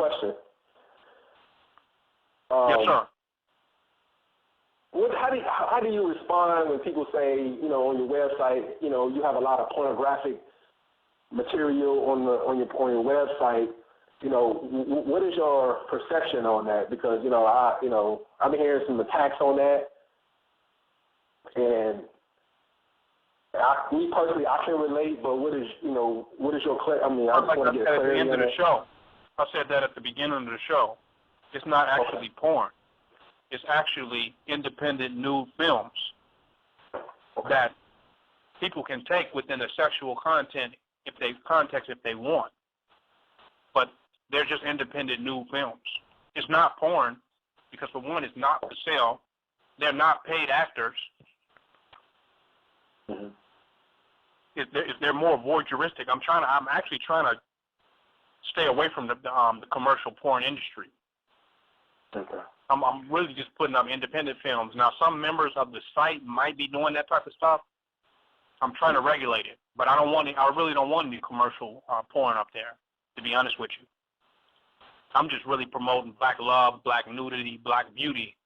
question. Yes, sir. How do you respond when people say, you know, on your website, you know, you have a lot of pornographic material on your website? You know, what is your perception on that? Because I've been hearing some attacks on that, and me personally, I can relate. But what is your I mean, I just want to get clarity at the end of the show. I said that at the beginning of the show. It's not actually porn. It's actually independent nude films that people can take within the sexual context if they want. But they're just independent nude films. It's not porn because, for one, it's not for sale. They're not paid actors. Mm-hmm. They're more voyeuristic. I'm actually trying to stay away from the commercial porn industry. Okay. I'm really just putting up independent films. Now, some members of the site might be doing that type of stuff. I'm trying to regulate it, but I really don't want any commercial porn up there, to be honest with you. I'm just really promoting black love, black nudity, black beauty.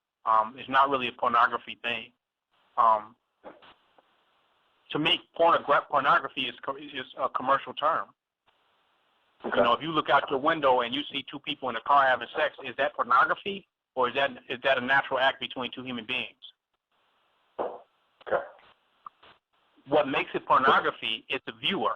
It's not really a pornography thing. To me, pornography is a commercial term. Okay. You know, if you look out your window and you see two people in a car having sex, is that pornography, or is that a natural act between two human beings? Okay. What makes it pornography is the viewer.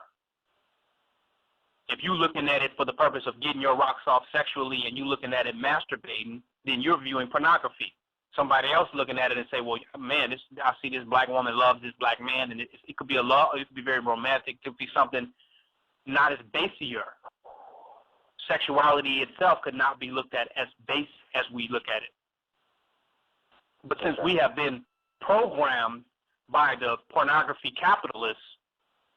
If you're looking at it for the purpose of getting your rocks off sexually and you're looking at it masturbating, then you're viewing pornography. Somebody else looking at it and say, well, man, I see this black woman loves this black man, and it could be it could be very romantic. It could be something not as basier. Sexuality itself could not be looked at as base as we look at it. But since we have been programmed by the pornography capitalists,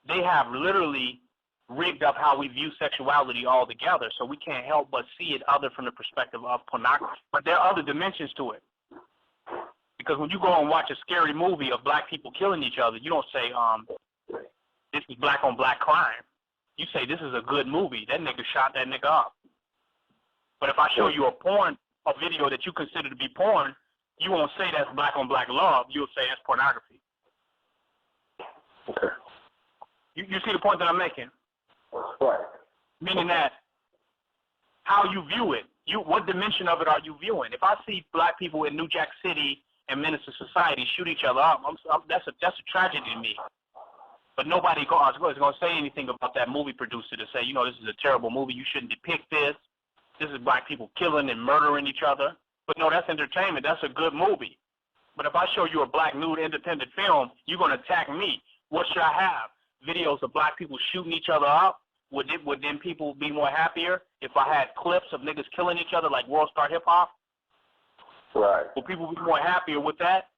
they have literally rigged up how we view sexuality altogether, so we can't help but see it other from the perspective of pornography. But there are other dimensions to it. Because when you go and watch a scary movie of black people killing each other, you don't say, this is black on black crime. You say, this is a good movie. That nigga shot that nigga up. But if I show you a video that you consider to be porn, you won't say that's black on black love. You'll say that's pornography. Okay. You see the point that I'm making? Right. Meaning that how you view it, what dimension of it are you viewing? If I see black people in New Jack City and Minister Society shoot each other up, that's a tragedy to me. But nobody is going to say anything about that movie producer to say, you know, this is a terrible movie. You shouldn't depict this. This is black people killing and murdering each other. But no, that's entertainment. That's a good movie. But if I show you a black nude independent film, you're going to attack me. What should I have? Videos of black people shooting each other up? Would then people be more happier if I had clips of niggas killing each other like World Star Hip Hop? Right. Would people be more happier with that?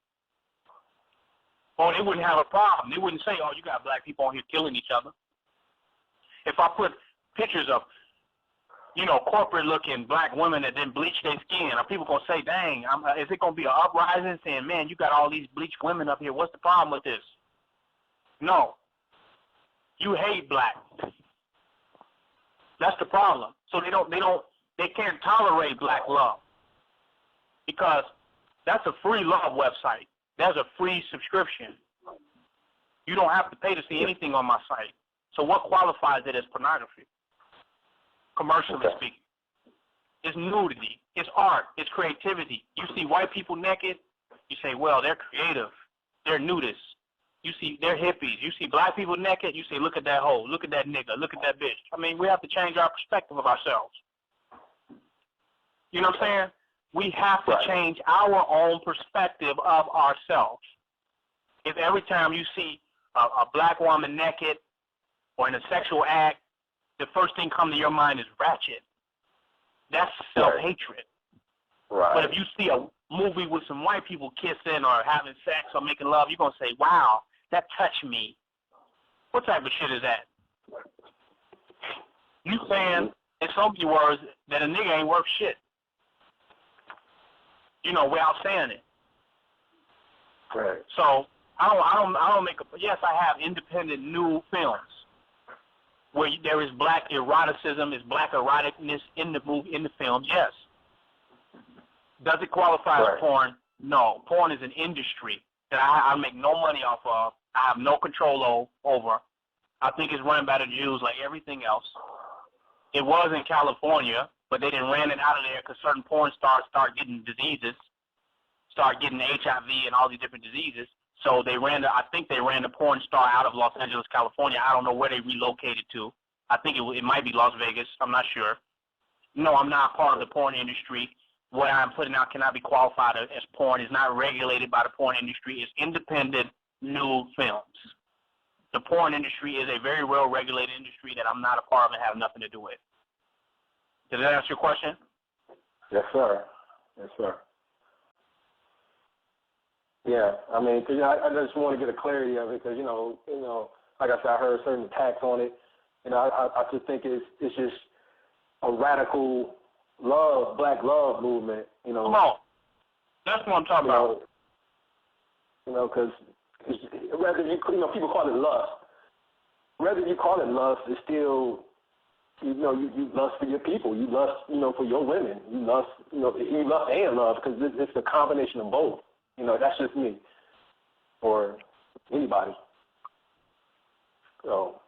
Or they wouldn't have a problem. They wouldn't say, oh, you got black people on here killing each other. If I put pictures of, you know, corporate-looking black women that then bleach their skin, are people going to say, dang, is it going to be an uprising saying, man, you got all these bleached women up here. What's the problem with this? No. You hate black. That's the problem. So they can't tolerate black love because that's a free love website. There's a free subscription. You don't have to pay to see anything on my site. So what qualifies it as pornography? Commercially speaking. It's nudity. It's art. It's creativity. You see white people naked, you say, well, they're creative. They're nudists. You see, they're hippies. You see black people naked, you say, look at that hoe. Look at that nigga. Look at that bitch. I mean, we have to change our perspective of ourselves. You know what I'm saying? We have to change our own perspective of ourselves. If every time you see a black woman naked or in a sexual act, the first thing come to your mind is ratchet, that's self-hatred. Right. But if you see a movie with some white people kissing or having sex or making love, you're going to say, wow, that touched me. What type of shit is that? You saying, in so many words, that a nigga ain't worth shit. You know, without saying it. Right. So I don't make yes, I have independent new films. where there is black eroticism, is black eroticness in the films, yes. Does it qualify as porn? No. Porn is an industry that I make no money off of. I have no control over. I think it's run by the Jews like everything else. It was in California, but they didn't ran it out of there because certain porn stars start getting diseases, start getting HIV and all these different diseases. So I think they ran the porn star out of Los Angeles, California. I don't know where they relocated to. I think it might be Las Vegas. I'm not sure. No, I'm not part of the porn industry. What I'm putting out cannot be qualified as porn. It's not regulated by the porn industry. It's independent new films. The porn industry is a very well-regulated industry that I'm not a part of and have nothing to do with. Did that answer your question? Yes, sir. Yes, sir. Yeah, I mean, cause, I just want to get a clarity of it because, you know, like I said, I heard certain attacks on it. You know, I just think it's just a radical black love movement, you know. Come on. That's what I'm talking about. You know, because whether people call it lust. Whether you call it lust, it's still, you lust for your people. You lust, for your women. You lust and love because it's a combination of both. You know, that's just me or anybody. So.